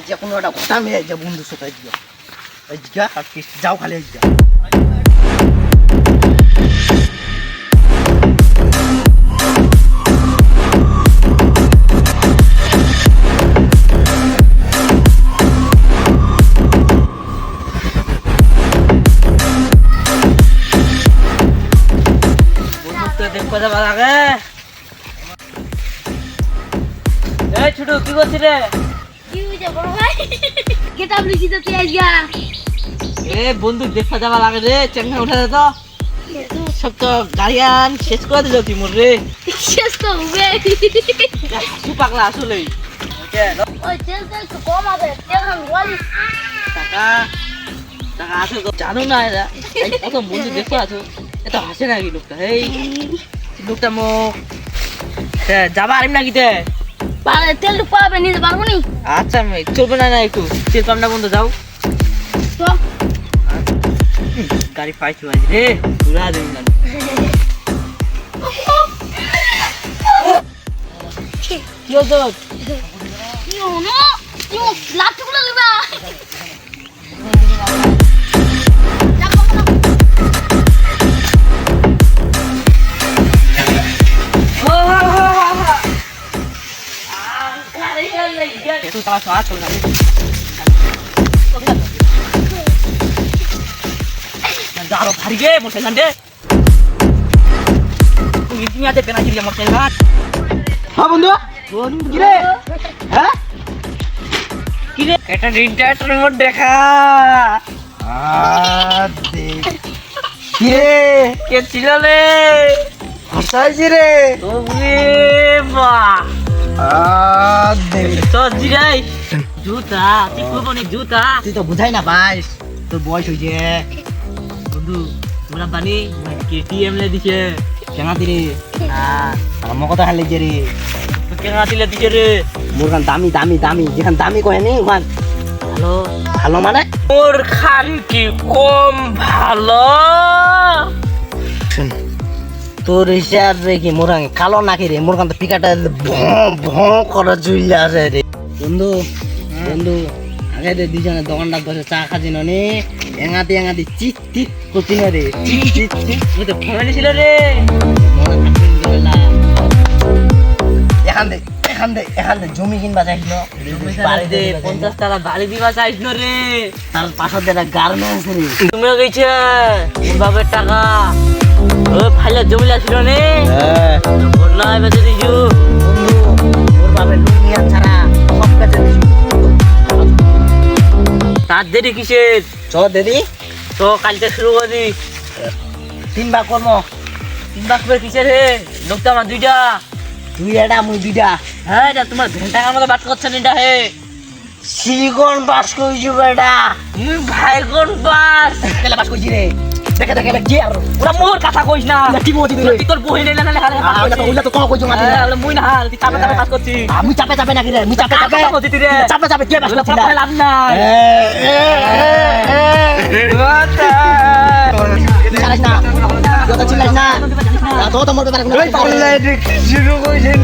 যে কোনো একটা কথা আমি যে বন্ধুর সাথে আজকে আর কি যাও খালি আজকে কথা বলা গে এই ছোট কি করছিস রে কি হইছে বড় ভাই কিতাব লিখি তো তুই আইগা এ বন্ধু দেখা যাবা লাগে রে চেঙ্গা উঠা দে তো সব তো গাড়িয়ান শেষ করে দিল তুই মোর রে শেষ তো হবে হাসু পাগলা আসলে ওই তেল তেল তো কম হবে তেল আমি বলি টাকা টাকা আছে তো জানো না এরা এই কত বন্ধু দেখো আছো এত হাসে নাকি লোকটা এই লোকটা মুখ যাবা আরিম নাকি তে পারে তেল তো পাবে নিতে পারবো নি আচ্ছা চলবে না না একটু তেল পাম না বন্ধু যাও তো গাড়ি পাইছি ভাই রে পুরা দিন না কি হতো কি হনো কি লাটুগুলো লিবা তুই তারা সারা চল না দাঁড়ো ভারী গে মোর সাইকেল দে তুই তুমি আতে পেনা গিয়ে মোর সাইকেল হ্যাঁ বন্ধু কি রে হ্যাঁ কি রে এটা ইন্টারনেট মোড দেখা কি রে কে ছিল রে হাসাইছি রে ওরে বা তো জিরাই জুতা তুই করবো নি জুতা তুই তো বুঝাই না পাইস তোর বয়স হয়েছে বন্ধু তোমরা বানি কেটিএম লে দিছে কেনা দিরে আমার কথা হার লেগেছে রে কেনা দিলে দিছে রে মোর গান দামি দামি দামি যেখান দামি কহে নি ওখান ভালো ভালো মানে ওর খান কি কম ভালো তোর হিসাব রে কি মোর গান কালো নাকি রে মোর গান তো পিকাটা ভঁ করে জুইলা আছে রে বন্ধু বন্ধু আগে রে দুজনে দোকানটা বসে চা খাচ্ছি নি এঙাতি এঙাতি চিট চিট করছি না রে চিট চিট চিট তুই তো ফ্যামিলি ছিল রে মনে থাকবেন গেলা এখান দে জমি কিনবা চাইছিল বাড়ি দে 50 টাকা বাড়ি দিবা চাইছ না রে তার পাশে একটা গার্মেন্টস রে তুমিও গেছে মোর বাপের টাকা ও ফাইলে জমিলা ছিল নে হ্যাঁ বন্যা বেঁচে দিছু বন্ধু ওর বাপের লুমিয়ান ছাড়া সব কাছে দিছু তার দেরি কিসের চ দিদি তো কালকে শুরু করি 3 ভাগ করব 3 ভাগ করে কিসের হে লোকটা আমার দুইটা তুই এটা মুই দুইটা হ্যাঁ এটা তোমার ঘন্টার মতো বাট করছেন এটা হে সিলিকন বাস কইছি বেটা ভাই কোন বাস কেলা বাস কইছি রে দেখে দেখে কি আর ওরা মোর কথা কইস না কি মতি দিলে তুই তোর বই নেই না হালে ওইটা তো কম কইছো মাটি হ্যাঁ মুই না হাল তুই চাপে চাপে কাজ করছিস আমি চাপে চাপে নাকি রে আমি চাপে চাপে কথা করছিস রে চাপে চাপে কে বাস করছিস কথা লাভ না চিল্লাইস না যত চিল্লাইস না তো তোমার ব্যাপারে কোনো শুরু কইছেন